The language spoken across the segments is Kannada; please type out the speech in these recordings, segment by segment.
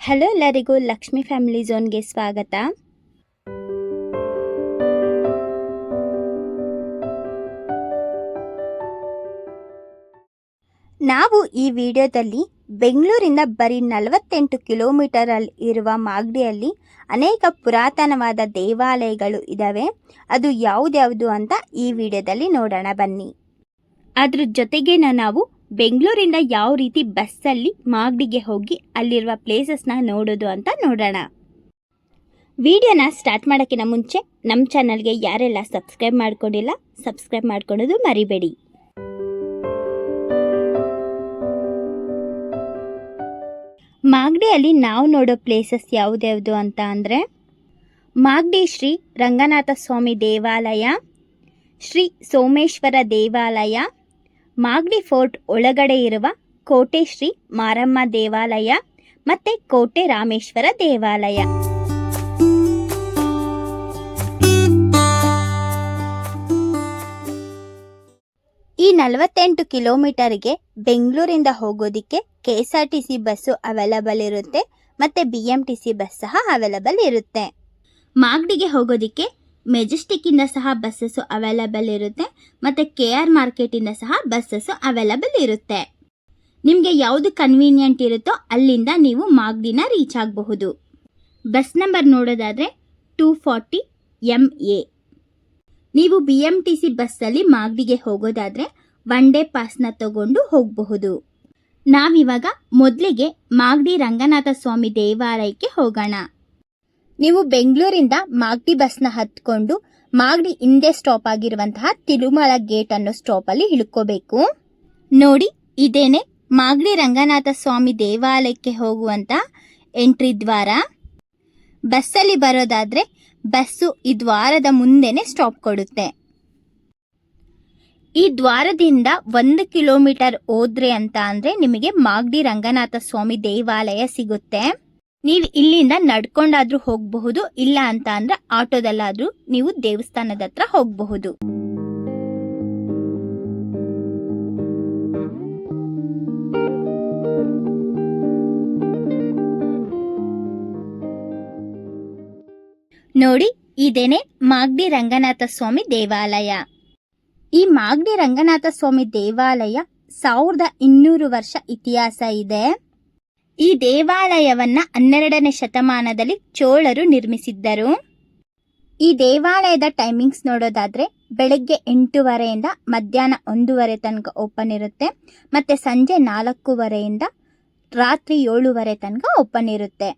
ಹಲೋ ಎಲ್ಲರಿಗೂ ಲಕ್ಷ್ಮಿ ಫ್ಯಾಮಿಲಿ ಝೋನ್ಗೆ ಸ್ವಾಗತ. ನಾವು ಈ ವಿಡಿಯೋದಲ್ಲಿ ಬೆಂಗಳೂರಿಂದ ಬರೀ 48 ಕಿಲೋಮೀಟರಲ್ಲಿ ಇರುವ ಮಾಗಡಿಯಲ್ಲಿ ಅನೇಕ ಪುರಾತನವಾದ ದೇವಾಲಯಗಳು ಇದ್ದಾವೆ. ಅದು ಯಾವುದ್ಯಾವುದು ಅಂತ ಈ ವಿಡಿಯೋದಲ್ಲಿ ನೋಡೋಣ ಬನ್ನಿ. ಅದ್ರ ಜೊತೆಗೆ ನಾವು ಬೆಂಗಳೂರಿಂದ ಯಾವ ರೀತಿ ಬಸ್ಸಲ್ಲಿ ಮಾಗಡಿಗೆ ಹೋಗಿ ಅಲ್ಲಿರುವ ಪ್ಲೇಸಸ್ನ ನೋಡೋದು ಅಂತ ನೋಡೋಣ. ವಿಡಿಯೋನ ಸ್ಟಾರ್ಟ್ ಮಾಡೋಕ್ಕಿಂತ ಮುಂಚೆ ನಮ್ಮ ಚಾನಲ್ಗೆ ಯಾರೆಲ್ಲ ಸಬ್ಸ್ಕ್ರೈಬ್ ಮಾಡ್ಕೊಂಡಿಲ್ಲ ಸಬ್ಸ್ಕ್ರೈಬ್ ಮಾಡ್ಕೊಳ್ಳೋದು ಮರಿಬೇಡಿ. ಮಾಗಡಿಯಲ್ಲಿ ನಾವು ನೋಡೋ ಪ್ಲೇಸಸ್ ಯಾವುದ್ಯಾವುದು ಅಂತ ಅಂದರೆ ಮಾಗಡಿ ಶ್ರೀ ರಂಗನಾಥ ಸ್ವಾಮಿ ದೇವಾಲಯ, ಶ್ರೀ ಸೋಮೇಶ್ವರ ದೇವಾಲಯ, ಮಾಗಡಿ ಫೋರ್ಟ್ ಒಳಗಡೆ ಇರುವ ಕೋಟೆ ಶ್ರೀ ಮಾರಮ್ಮ ದೇವಾಲಯ ಮತ್ತು ಕೋಟೆ ರಾಮೇಶ್ವರ ದೇವಾಲಯ. ಈ 48 ಕಿಲೋಮೀಟರ್ಗೆ ಬೆಂಗಳೂರಿಂದ ಹೋಗೋದಕ್ಕೆ KSRTC ಬಸ್ಸು ಅವೈಲಬಲ್ ಇರುತ್ತೆ ಮತ್ತು BMTC ಬಸ್ ಸಹ ಅವೈಲಬಲ್ ಇರುತ್ತೆ. ಮಾಗಡಿಗೆ ಹೋಗೋದಕ್ಕೆ ಮೆಜೆಸ್ಟಿಕ್ಕಿಂದ ಸಹ ಬಸ್ಸಸ್ಸು ಅವೈಲಬಲ್ ಇರುತ್ತೆ ಮತ್ತು KR ಮಾರ್ಕೆಟಿಂದ ಸಹ ಬಸ್ಸಸ್ಸು ಅವೈಲಬಲ್ ಇರುತ್ತೆ. ನಿಮಗೆ ಯಾವುದು ಕನ್ವೀನಿಯಂಟ್ ಇರುತ್ತೋ ಅಲ್ಲಿಂದ ನೀವು ಮಾಗಡಿನ ರೀಚ್ ಆಗಬಹುದು. ಬಸ್ ನಂಬರ್ ನೋಡೋದಾದರೆ 240 MA. ನೀವು BMTC ಬಸ್ಸಲ್ಲಿ ಮಾಗಡಿಗೆ ಹೋಗೋದಾದರೆ 1 ಡೇ ಪಾಸ್ನ ತಗೊಂಡು ಹೋಗಬಹುದು. ನಾವಿವಾಗ ಮೊದಲಿಗೆ ಮಾಗಡಿ ರಂಗನಾಥ ಸ್ವಾಮಿ ದೇವಾಲಯಕ್ಕೆ ಹೋಗೋಣ. ನೀವು ಬೆಂಗಳೂರಿಂದ ಮಾಗಡಿ ಬಸ್ನ ಹತ್ಕೊಂಡು ಮಾಗಡಿ ಹಿಂದೆ ಸ್ಟಾಪ್ ಆಗಿರುವಂತಹ ತಿರುಮಲ ಗೇಟ್ ಅನ್ನೋ ಸ್ಟಾಪಲ್ಲಿ ಇಳ್ಕೋಬೇಕು. ನೋಡಿ, ಇದೇನೆ ಮಾಗಡಿ ರಂಗನಾಥ ಸ್ವಾಮಿ ದೇವಾಲಯಕ್ಕೆ ಹೋಗುವಂಥ ಎಂಟ್ರಿ ದ್ವಾರ. ಬಸ್ಸಲ್ಲಿ ಬರೋದಾದರೆ ಬಸ್ಸು ಈ ದ್ವಾರದ ಮುಂದೆನೆ ಸ್ಟಾಪ್ ಕೊಡುತ್ತೆ. ಈ ದ್ವಾರದಿಂದ 1 ಕಿಲೋಮೀಟರ್ ಹೋದ್ರೆ ಅಂತ ಅಂದರೆ ನಿಮಗೆ ಮಾಗಡಿ ರಂಗನಾಥ ಸ್ವಾಮಿ ದೇವಾಲಯ ಸಿಗುತ್ತೆ. ನೀವು ಇಲ್ಲಿಂದ ನಡ್ಕೊಂಡಾದ್ರೂ ಹೋಗಬಹುದು, ಇಲ್ಲ ಅಂತ ಅಂದರೆ ಆಟೋದಲ್ಲಾದರೂ ನೀವು ದೇವಸ್ಥಾನದ ಹತ್ರ ಹೋಗಬಹುದು. ನೋಡಿ, ಇದೇನೆ ಮಾಗಡಿ ರಂಗನಾಥ ಸ್ವಾಮಿ ದೇವಾಲಯ. ಈ ಮಾಗಡಿ ರಂಗನಾಥ ಸ್ವಾಮಿ ದೇವಾಲಯ 1200 ವರ್ಷ ಇತಿಹಾಸ ಇದೆ. ಈ ದೇವಾಲಯವನ್ನ 12ನೇ ಶತಮಾನದಲ್ಲಿ ಚೋಳರು ನಿರ್ಮಿಸಿದ್ದರು. ಈ ದೇವಾಲಯದ ಟೈಮಿಂಗ್ಸ್ ನೋಡೋದಾದ್ರೆ ಬೆಳಗ್ಗೆ 8:30ಯಿಂದ ಮಧ್ಯಾಹ್ನ 1:30 ತನಕ ಓಪನ್ ಇರುತ್ತೆ ಮತ್ತೆ ಸಂಜೆ 4:30ಯಿಂದ ರಾತ್ರಿ 7:30 ತನಕ ಓಪನ್ ಇರುತ್ತೆ.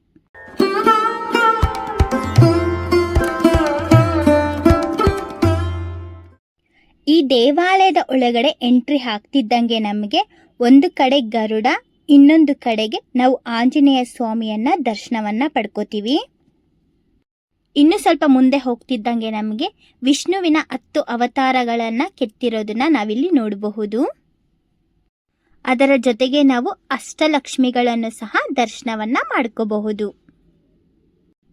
ಈ ದೇವಾಲಯದ ಒಳಗಡೆ ಎಂಟ್ರಿ ಹಾಕ್ತಿದ್ದಂಗೆ ನಮಗೆ ಒಂದು ಕಡೆ ಗರುಡ, ಇನ್ನೊಂದು ಕಡೆಗೆ ನಾವು ಆಂಜನೇಯ ಸ್ವಾಮಿಯನ್ನ ದರ್ಶನವನ್ನ ಪಡ್ಕೋತೀವಿ. ಇನ್ನು ಸ್ವಲ್ಪ ಮುಂದೆ ಹೋಗ್ತಿದ್ದಂಗೆ ನಮಗೆ ವಿಷ್ಣುವಿನ 10 ಅವತಾರಗಳನ್ನ ಕೆತ್ತಿರೋದನ್ನ ನಾವಿಲ್ಲಿ ನೋಡಬಹುದು. ಅದರ ಜೊತೆಗೆ ನಾವು ಅಷ್ಟಲಕ್ಷ್ಮಿಗಳನ್ನು ಸಹ ದರ್ಶನವನ್ನ ಮಾಡ್ಕೋಬಹುದು.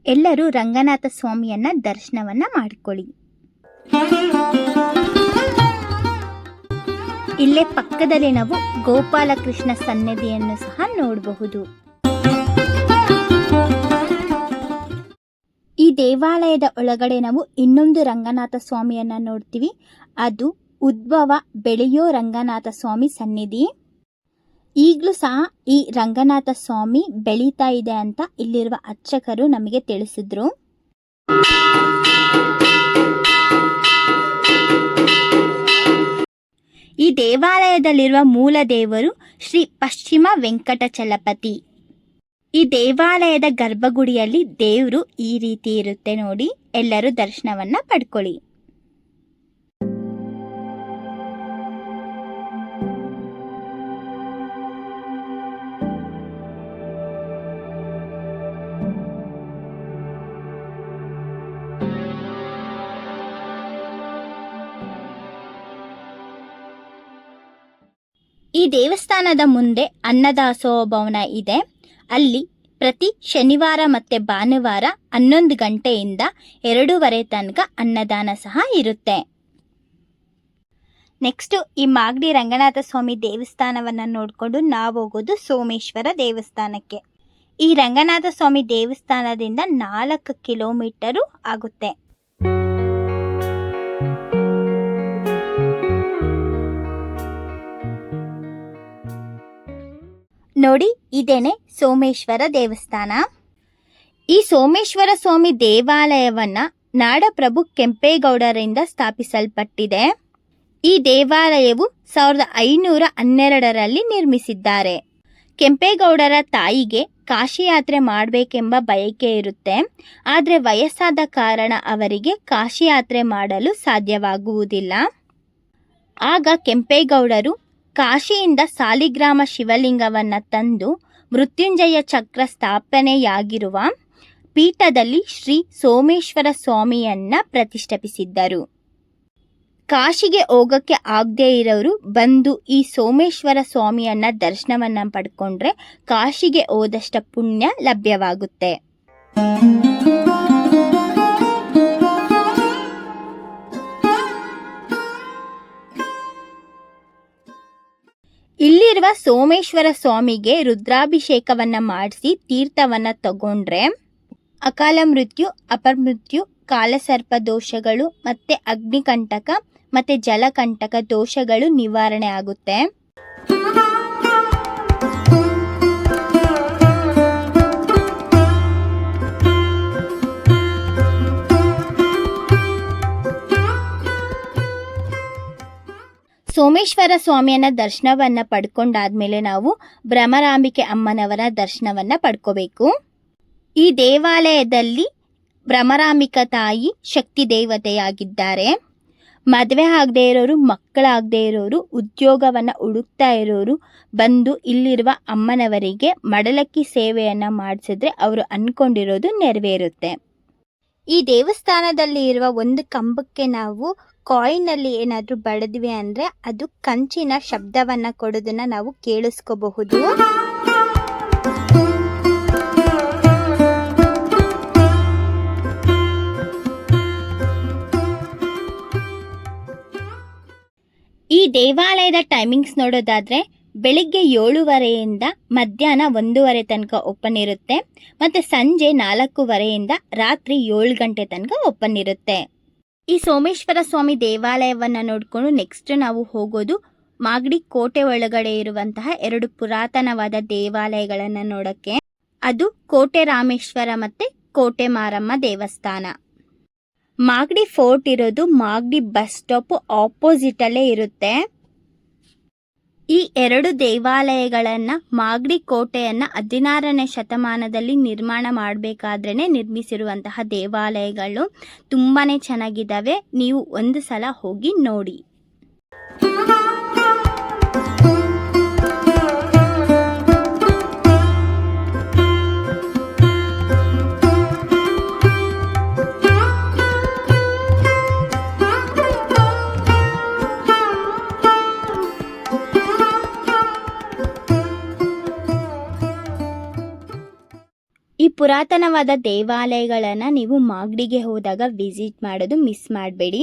ಎಲ್ಲರೂ ರಂಗನಾಥ ಸ್ವಾಮಿಯನ್ನ ದರ್ಶನವನ್ನ ಮಾಡ್ಕೊಳ್ಳಿ. ಇಲ್ಲೇ ಪಕ್ಕದಲ್ಲಿ ನಾವು ಗೋಪಾಲಕೃಷ್ಣ ಸನ್ನಿಧಿಯನ್ನು ಸಹ ನೋಡಬಹುದು. ಈ ದೇವಾಲಯದ ಒಳಗಡೆ ನಾವು ಇನ್ನೊಂದು ರಂಗನಾಥ ಸ್ವಾಮಿಯನ್ನ ನೋಡ್ತೀವಿ. ಅದು ಉದ್ಭವ ಬೆಳೆಯೋ ರಂಗನಾಥ ಸ್ವಾಮಿ ಸನ್ನಿಧಿ. ಈಗಲೂ ಸಹ ಈ ರಂಗನಾಥ ಸ್ವಾಮಿ ಬೆಳೀತಾ ಇದೆ ಅಂತ ಇಲ್ಲಿರುವ ಅರ್ಚಕರು ನಮಗೆ ತಿಳಿಸಿದ್ರು. ಈ ದೇವಾಲಯದಲ್ಲಿರುವ ಮೂಲ ದೇವರು ಶ್ರೀ ಪಶ್ಚಿಮ ವೆಂಕಟಚಲಪತಿ. ಈ ದೇವಾಲಯದ ಗರ್ಭಗುಡಿಯಲ್ಲಿ ದೇವರು ಈ ರೀತಿ ಇರುತ್ತೆ ನೋಡಿ. ಎಲ್ಲರೂ ದರ್ಶನವನ್ನ ಪಡ್ಕೊಳ್ಳಿ. ಈ ದೇವಸ್ಥಾನದ ಮುಂದೆ ಅನ್ನದಾಸೋಹ ಭವನ ಇದೆ. ಅಲ್ಲಿ ಪ್ರತಿ ಶನಿವಾರ ಮತ್ತು ಭಾನುವಾರ 11 ಗಂಟೆಯಿಂದ 2:30 ತನಕ ಅನ್ನದಾನ ಸಹ ಇರುತ್ತೆ. ನೆಕ್ಸ್ಟು ಈ ಮಾಗಡಿ ರಂಗನಾಥ ಸ್ವಾಮಿ ದೇವಸ್ಥಾನವನ್ನು ನೋಡಿಕೊಂಡು ನಾವು ಹೋಗೋದು ಸೋಮೇಶ್ವರ ದೇವಸ್ಥಾನಕ್ಕೆ. ಈ ರಂಗನಾಥ ಸ್ವಾಮಿ ದೇವಸ್ಥಾನದಿಂದ 4 ಕಿಲೋಮೀಟರು ಆಗುತ್ತೆ. ನೋಡಿ, ಇದೇನೆ ಸೋಮೇಶ್ವರ ದೇವಸ್ಥಾನ. ಈ ಸೋಮೇಶ್ವರ ಸ್ವಾಮಿ ದೇವಾಲಯವನ್ನ ನಾಡಪ್ರಭು ಕೆಂಪೇಗೌಡರಿಂದ ಸ್ಥಾಪಿಸಲ್ಪಟ್ಟಿದೆ. ಈ ದೇವಾಲಯವು 1512ರಲ್ಲಿ ನಿರ್ಮಿಸಿದ್ದಾರೆ. ಕೆಂಪೇಗೌಡರ ತಾಯಿಗೆ ಕಾಶಿ ಯಾತ್ರೆ ಮಾಡಬೇಕೆಂಬ ಬಯಕೆ ಇರುತ್ತೆ. ಆದರೆ ವಯಸ್ಸಾದ ಕಾರಣ ಅವರಿಗೆ ಕಾಶಿ ಯಾತ್ರೆ ಮಾಡಲು ಸಾಧ್ಯವಾಗುವುದಿಲ್ಲ. ಆಗ ಕೆಂಪೇಗೌಡರು ಕಾಶಿಯಿಂದ ಸಾಲಿಗ್ರಾಮ ಶಿವಲಿಂಗವನ್ನು ತಂದು ಮೃತ್ಯುಂಜಯ ಚಕ್ರ ಸ್ಥಾಪನೆಯಾಗಿರುವ ಪೀಠದಲ್ಲಿ ಶ್ರೀ ಸೋಮೇಶ್ವರ ಸ್ವಾಮಿಯನ್ನ ಪ್ರತಿಷ್ಠಾಪಿಸಿದ್ದರು. ಕಾಶಿಗೆ ಹೋಗೋಕ್ಕೆ ಆಗದೇ ಇರೋರು ಬಂದು ಈ ಸೋಮೇಶ್ವರ ಸ್ವಾಮಿಯನ್ನ ದರ್ಶನವನ್ನ ಪಡ್ಕೊಂಡ್ರೆ ಕಾಶಿಗೆ ಹೋದಷ್ಟ ಪುಣ್ಯ ಲಭ್ಯವಾಗುತ್ತೆ. ಇಲ್ಲಿರುವ ಸೋಮೇಶ್ವರ ಸ್ವಾಮಿಗೆ ರುದ್ರಾಭಿಷೇಕವನ್ನ ಮಾಡಿಸಿ ತೀರ್ಥವನ್ನ ತಗೊಂಡ್ರೆ ಅಕಾಲ ಮೃತ್ಯು, ಅಪಮೃತ್ಯು, ಕಾಲಸರ್ಪ ದೋಷಗಳು ಮತ್ತೆ ಅಗ್ನಿಕಂಟಕ ಮತ್ತೆ ಜಲಕಂಟಕ ದೋಷಗಳು ನಿವಾರಣೆ ಆಗುತ್ತೆ. ಸೋಮೇಶ್ವರ ಸ್ವಾಮಿಯನ್ನ ದರ್ಶನವನ್ನ ಪಡ್ಕೊಂಡಾದ್ಮೇಲೆ ನಾವು ಭ್ರಮರಾಂಬಿಕೆ ಅಮ್ಮನವರ ದರ್ಶನವನ್ನ ಪಡ್ಕೋಬೇಕು. ಈ ದೇವಾಲಯದಲ್ಲಿ ಭ್ರಮರಾಂಬಿಕಾ ತಾಯಿ ಶಕ್ತಿ ದೇವತೆಯಾಗಿದ್ದಾರೆ. ಮದುವೆ ಆಗದೆ ಇರೋರು, ಮಕ್ಕಳಾಗದೆ ಇರೋರು, ಉದ್ಯೋಗವನ್ನು ಹುಡುಕ್ತಾ ಇರೋರು ಬಂದು ಇಲ್ಲಿರುವ ಅಮ್ಮನವರಿಗೆ ಮಡಲಕ್ಕಿ ಸೇವೆಯನ್ನು ಮಾಡಿಸಿದ್ರೆ ಅವರು ಅಂದ್ಕೊಂಡಿರೋದು ನೆರವೇರುತ್ತೆ. ಈ ದೇವಸ್ಥಾನದಲ್ಲಿ ಇರುವ ಒಂದು ಕಂಬಕ್ಕೆ ನಾವು ಕಾಯಿನಲ್ಲಿ ಏನಾದರೂ ಬಡಿದ್ವಿ ಅಂದರೆ ಅದು ಕಂಚಿನ ಶಬ್ದವನ್ನು ಕೊಡೋದನ್ನು ನಾವು ಕೇಳಿಸ್ಕೋಬಹುದು. ಈ ದೇವಾಲಯದ ಟೈಮಿಂಗ್ಸ್ ನೋಡೋದಾದರೆ ಬೆಳಿಗ್ಗೆ 7:30ಯಿಂದ ಮಧ್ಯಾಹ್ನ 1:30 ತನಕ ಓಪನ್ ಇರುತ್ತೆ ಮತ್ತು ಸಂಜೆ 4:30ಯಿಂದ ರಾತ್ರಿ 7 ಗಂಟೆ ತನಕ ಓಪನ್ ಇರುತ್ತೆ. ಈ ಸೋಮೇಶ್ವರ ಸ್ವಾಮಿ ದೇವಾಲಯವನ್ನು ನೋಡಿಕೊಂಡು ನೆಕ್ಸ್ಟ್ ನಾವು ಹೋಗೋದು ಮಾಗಡಿ ಕೋಟೆ ಒಳಗಡೆ ಇರುವಂತಹ 2 ಪುರಾತನವಾದ ದೇವಾಲಯಗಳನ್ನು ನೋಡೋಕ್ಕೆ. ಅದು ಕೋಟೆ ರಾಮೇಶ್ವರ ಮತ್ತು ಕೋಟೆ ಮಾರಮ್ಮ ದೇವಸ್ಥಾನ. ಮಾಗಡಿ ಫೋರ್ಟ್ ಇರೋದು ಮಾಗಡಿ ಬಸ್ ಸ್ಟಾಪ್ ಆಪೋಸಿಟಲ್ಲೇ ಇರುತ್ತೆ. ಈ 2 ದೇವಾಲಯಗಳನ್ನು ಮಾಗಡಿ ಕೋಟೆಯನ್ನು 16ನೇ ಶತಮಾನದಲ್ಲಿ ನಿರ್ಮಾಣ ಮಾಡಬೇಕಾದ್ರೇ ನಿರ್ಮಿಸಿರುವಂತಹ ದೇವಾಲಯಗಳು ತುಂಬಾ ಚೆನ್ನಾಗಿದ್ದಾವೆ. ನೀವು ಒಂದು ಸಲ ಹೋಗಿ ನೋಡಿ. ಈ ಪುರಾತನವಾದ ದೇವಾಲಯಗಳನ್ನು ನೀವು ಮಾಗಡಿಗೆ ಹೋದಾಗ ವಿಸಿಟ್ ಮಾಡೋದು ಮಿಸ್ ಮಾಡಬೇಡಿ.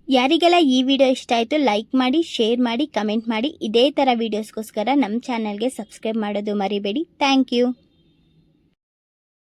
ಯಾರಿಗೆಲ್ಲ ಈ ವಿಡಿಯೋ ಇಷ್ಟ ಆಯಿತು ಲೈಕ್ ಮಾಡಿ, ಶೇರ್ ಮಾಡಿ, ಕಮೆಂಟ್ ಮಾಡಿ. ಇದೇ ಥರ ವಿಡಿಯೋಸ್ಗೋಸ್ಕರ ನಮ್ಮ ಚಾನಲ್ಗೆ ಸಬ್ಸ್ಕ್ರೈಬ್ ಮಾಡೋದು ಮರಿಬೇಡಿ. Thank you.